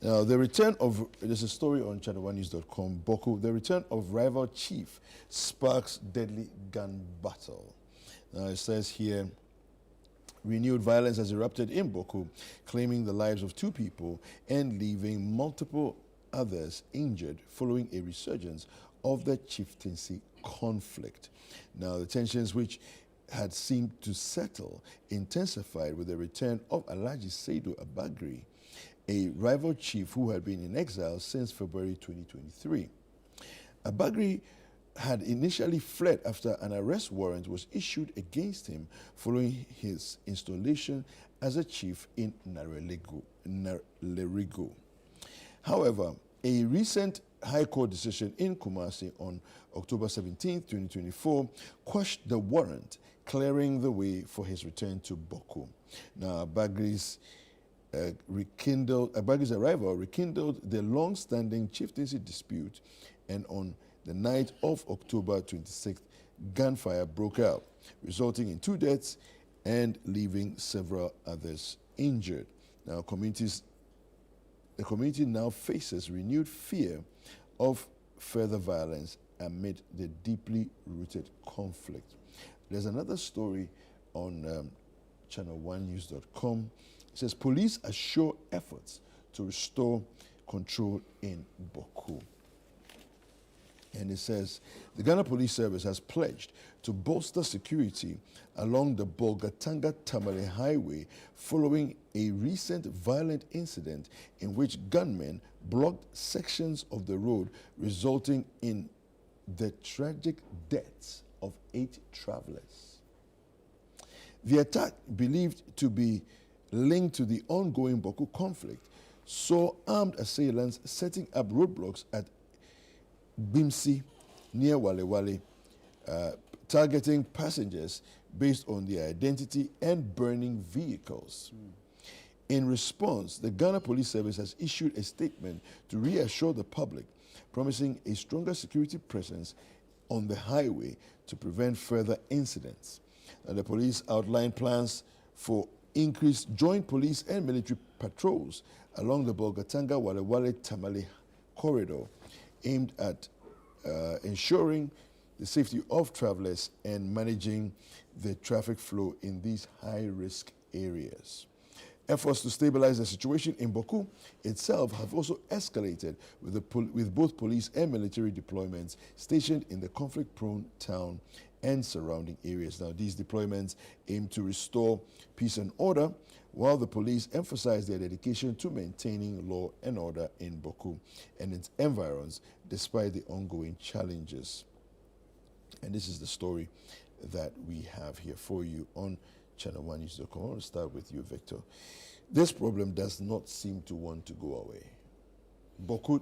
Now, the return of, there's a story on ChannelOneNews.com, Bawku, the return of rival chief sparks deadly gun battle. Now, it says here, renewed violence has erupted in Bawku, claiming the lives of 2 people and leaving multiple others injured following a resurgence of the chieftancy conflict. Now, the tensions which had seemed to settle intensified with the return of Alhaji Saidu Abagri, a rival chief who had been in exile since February 2023. Abagri had initially fled after an arrest warrant was issued against him following his installation as a chief in Lerigo. However, a recent High Court decision in Kumasi on October 17, 2024, quashed the warrant, clearing the way for his return to Bawku. Now, Abagri's arrival rekindled the long-standing chieftaincy dispute, and on the night of October 26th, gunfire broke out, resulting in 2 deaths and leaving several others injured. Now, the community now faces renewed fear of further violence amid the deeply rooted conflict. There's another story on ChannelOneNews.com. It says, police assure efforts to restore control in Bawku. And it says, the Ghana Police Service has pledged to bolster security along the Bolgatanga-Tamale Highway following a recent violent incident in which gunmen blocked sections of the road, resulting in the tragic deaths of 8 travelers. The attack, believed to be linked to the ongoing Bawku conflict, saw armed assailants setting up roadblocks at Bimsi near Wale, targeting passengers based on their identity and burning vehicles. In response, the Ghana Police Service has issued a statement to reassure the public, promising a stronger security presence on the highway to prevent further incidents. And the police outlined plans for increased joint police and military patrols along the Bolgatanga-Wale-Tamale corridor, aimed at ensuring the safety of travelers and managing the traffic flow in these high-risk areas. Efforts to stabilize the situation in Bawku itself have also escalated with both police and military deployments stationed in the conflict-prone town and surrounding areas. Now, these deployments aim to restore peace and order, while the police emphasize their dedication to maintaining law and order in Bawku and its environs, despite the ongoing challenges. And this is the story that we have here for you on ChannelOneNews.com. I want to start with you, Victor. This problem does not seem to want to go away. Bawku,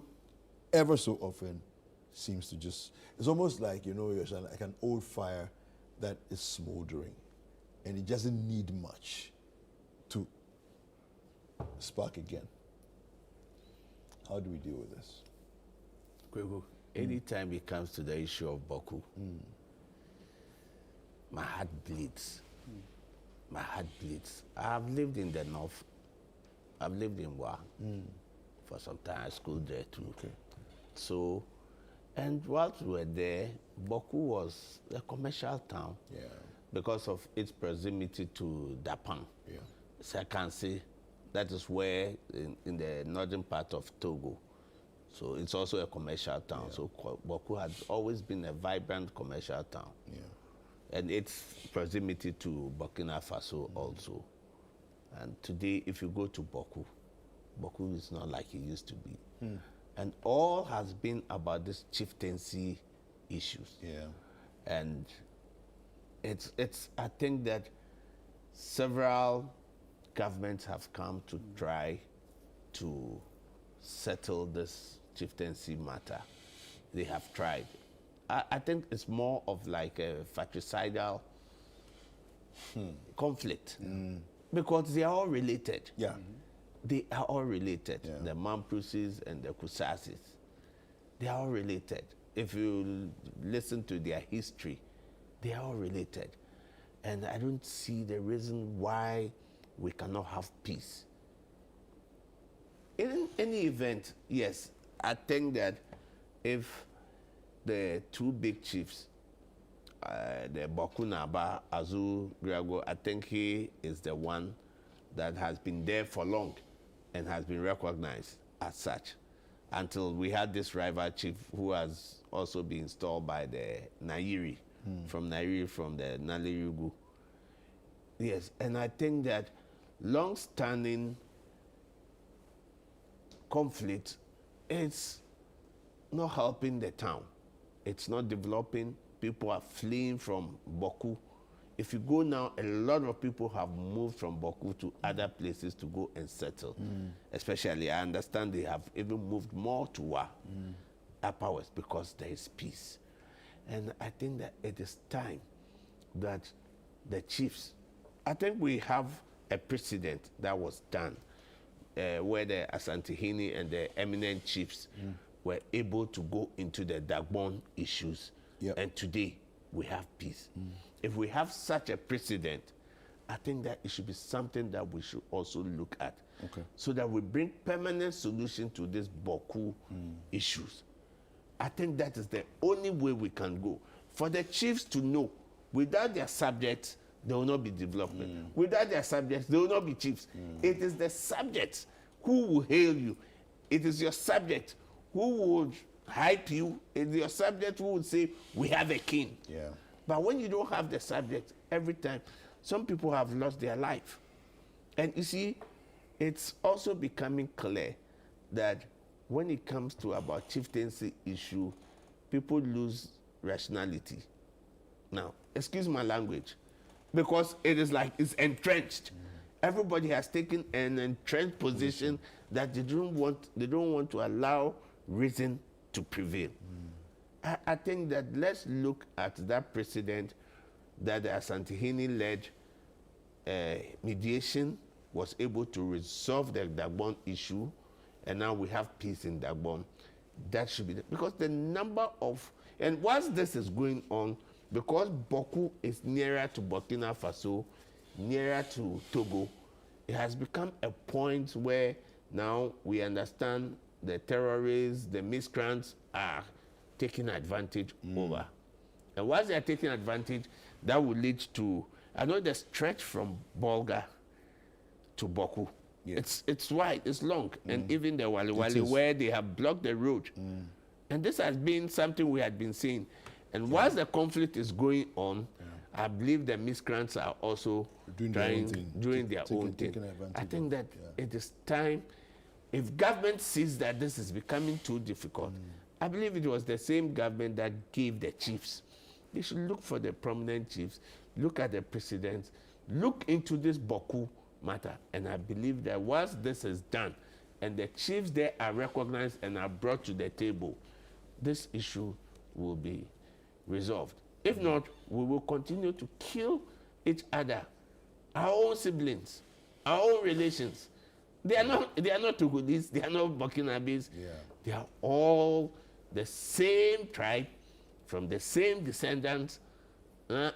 ever so often, seems to just, it's almost like, you know, you're like an old fire that is smoldering, and it doesn't need much to spark again. How do we deal with this? Kweku, anytime it comes to the issue of Bawku, my heart bleeds. My heart bleeds. I've lived in the north. I've lived in Wa for some time. I schooled there too. Okay. So, and whilst we were there, Bawku was a commercial town because of its proximity to Dapan. So I can say that is where in the northern part of Togo. So it's also a commercial town. So Bawku has always been a vibrant commercial town. And its proximity to Burkina Faso also. And today, if you go to Bawku, Bawku is not like it used to be. And all has been about this chieftaincy issues. And it's I think that several governments have come to try to settle this chieftaincy matter. They have tried. I think it's more of like a fratricidal conflict because they are all related. They are all related. The Mamprusis and the Kusasis, they are all related. If you listen to their history, they are all related. And I don't see the reason why we cannot have peace. any event, yes, I think that if the two big chiefs, the Bawku Naba, Azu Griago, I think he is the one that has been there for long and has been recognized as such until we had this rival chief who has also been installed by the Nairi, from Nairi, from the Nalirugu. Yes, and I think that long-standing conflict is not helping the town. It's not developing. People are fleeing from Bawku. If you go now, a lot of people have moved from Bawku to other places to go and settle. Especially, I understand they have even moved more to Wa, Upper West, because there is peace. And I think that it is time that the chiefs, I think we have a precedent that was done where the Asantehene and the eminent chiefs were able to go into the Dagbon issues. And today, we have peace. If we have such a precedent, I think that it should be something that we should also look at, so that we bring permanent solution to these Bawku issues. I think that is the only way we can go. For the chiefs to know, without their subjects, there will not be development. Without their subjects, there will not be chiefs. It is the subjects who will hail you. It is your subject who would hype you. It is your subject who would say, we have a king. But when you don't have the subject, every time, some people have lost their life. And you see, it's also becoming clear that when it comes to about chieftaincy issue, people lose rationality. Now, excuse my language, because it is like it's entrenched. Everybody has taken an entrenched position that they don't want to allow reason to prevail. I think that let's look at that precedent that the Asantehene-led mediation was able to resolve the Dagbon issue, and now we have peace in Dagbon. That should be because the number of, and whilst this is going on, because Bawku is nearer to Burkina Faso, nearer to Togo, it has become a point where now we understand the terrorists, the miscreants are taking advantage over. And once they are taking advantage, that will lead to, I know the stretch from Bolga to Bawku. It's wide, it's long, and even the Wali Wali where they have blocked the road. And this has been something we had been seeing. And whilst the conflict is going on, I believe the miscreants are also doing their own thing. I think that it is time, if government sees that this is becoming too difficult, I believe it was the same government that gave the chiefs. They should look for the prominent chiefs, look at the precedents, look into this Bawku matter. And I believe that once this is done, and the chiefs there are recognized and are brought to the table, this issue will be resolved. If not, we will continue to kill each other, our own siblings, our own relations. They are not Togolese, they are not Burkinabes. They are all the same tribe, from the same descendants,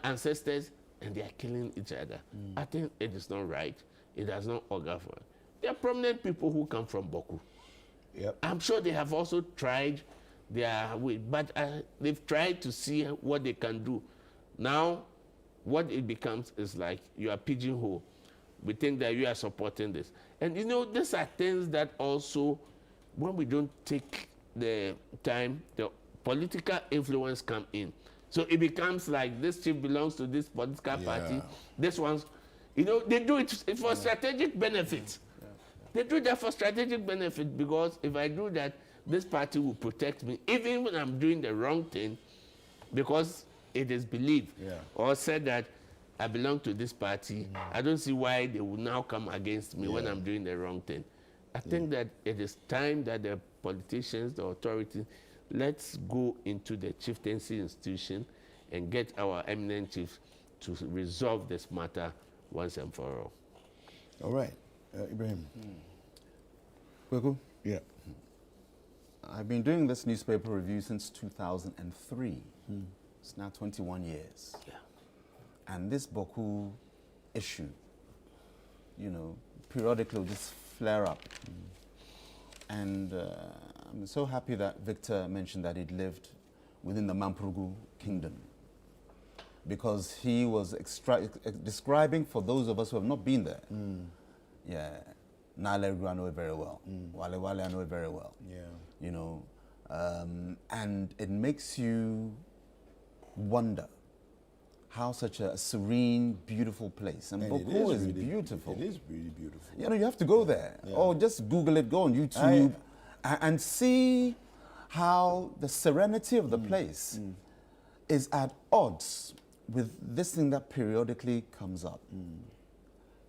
ancestors, and they are killing each other. I think it is not right. It does not augur for it. There are prominent people who come from Bawku. I'm sure they have also tried their way, but they've tried to see what they can do. Now, what it becomes is like you are pigeonhole. We think that you are supporting this. And you know, these are things that also, when we don't take the time, the political influence come in. So it becomes like this chief belongs to this political party. This one's, you know, they do it for strategic benefit. They do that for strategic benefit, because if I do that, this party will protect me, even when I'm doing the wrong thing, because it is believed or said that I belong to this party. I don't see why they will now come against me when I'm doing the wrong thing. I think that it is time that the politicians, the authorities, let's go into the chieftaincy institution and get our eminent chiefs to resolve this matter once and for all. All right. Ibrahim. Kweku? Yeah. I've been doing this newspaper review since 2003. It's now 21 years. And this Bawku issue, you know, periodically will just flare up. And I'm so happy that Victor mentioned that he'd lived within the Mamprugu kingdom, because he was describing, for those of us who have not been there, yeah, Naleru I know it very well, Wale Wale I know it very well, you know, and it makes you wonder how such a serene, beautiful place. And Bawku is really beautiful. It is really beautiful. You know, you have to go there. Yeah. Or just Google it, go on YouTube, and see how the serenity of the place is at odds with this thing that periodically comes up.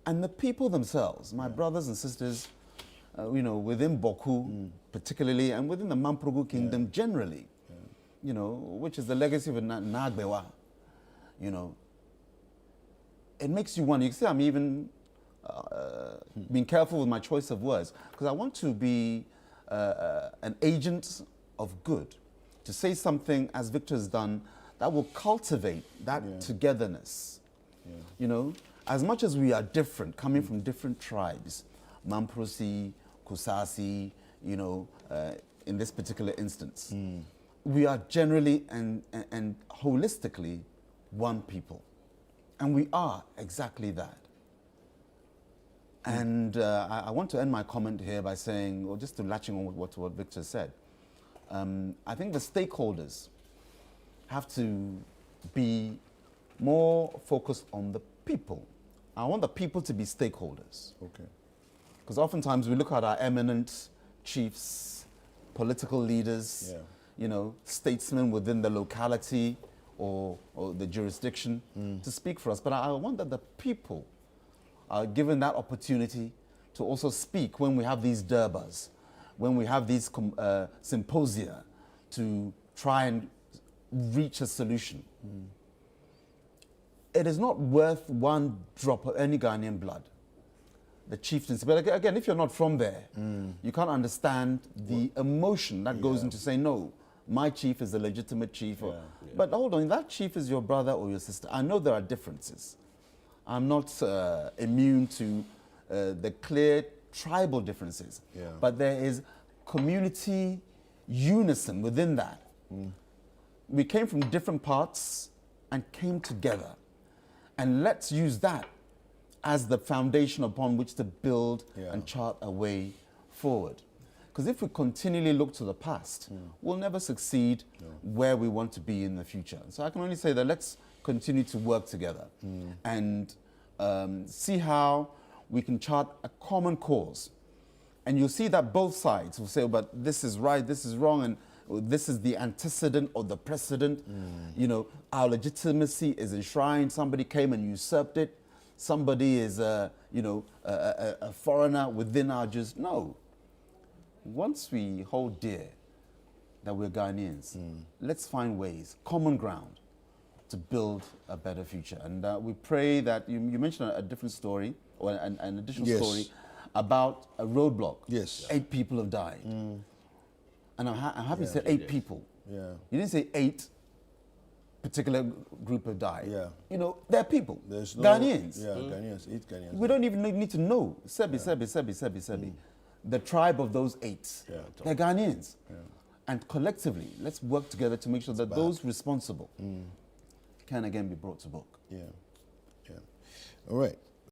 And the people themselves, my brothers and sisters, you know, within Bawku particularly, and within the Mamprugu kingdom generally, you know, which is the legacy of Nagbewa. You know, it makes you wonder. You see, I'm even being careful with my choice of words, because I want to be an agent of good, to say something, as Victor has done, that will cultivate that togetherness. You know, as much as we are different, coming from different tribes, Mamprosi, Kusasi, you know, in this particular instance, we are generally and holistically one people. And we are exactly that. And I want to end my comment here by saying, or just to latching on what Victor said, I think the stakeholders have to be more focused on the people. I want the people to be stakeholders. Okay. Because oftentimes we look at our eminent chiefs, political leaders, you know, statesmen within the locality, or the jurisdiction to speak for us. But I want that the people are given that opportunity to also speak when we have these durbas, when we have these symposia, to try and reach a solution. It is not worth one drop of any Ghanaian blood, the chieftaincy. But again, if you're not from there, you can't understand the emotion that goes into saying, no, my chief is a legitimate chief. But hold on, that chief is your brother or your sister. I know there are differences. I'm not immune to the clear tribal differences. But there is community unison within that. We came from different parts and came together. And let's use that as the foundation upon which to build and chart a way forward. Because if we continually look to the past, we'll never succeed where we want to be in the future. So I can only say that let's continue to work together and see how we can chart a common cause. And you'll see that both sides will say, oh, but this is right, this is wrong, and this is the antecedent or the precedent. You know, our legitimacy is enshrined. Somebody came and usurped it. Somebody is, you know, a foreigner within our just. No. Once we hold dear that we're Ghanaians, let's find ways, common ground, to build a better future. And we pray that, you mentioned a different story, or an additional story, about a roadblock. 8 people have died. And I'm happy to say 8 people. You didn't say 8 particular group have died. You know, they're people. There's no, Ghanaians. Ghanaians, 8 Ghanaians. We don't even need to know. Sebi. The tribe of those 8, they're Ghanaians. And collectively, let's work together to make sure that those responsible can again be brought to book. All right.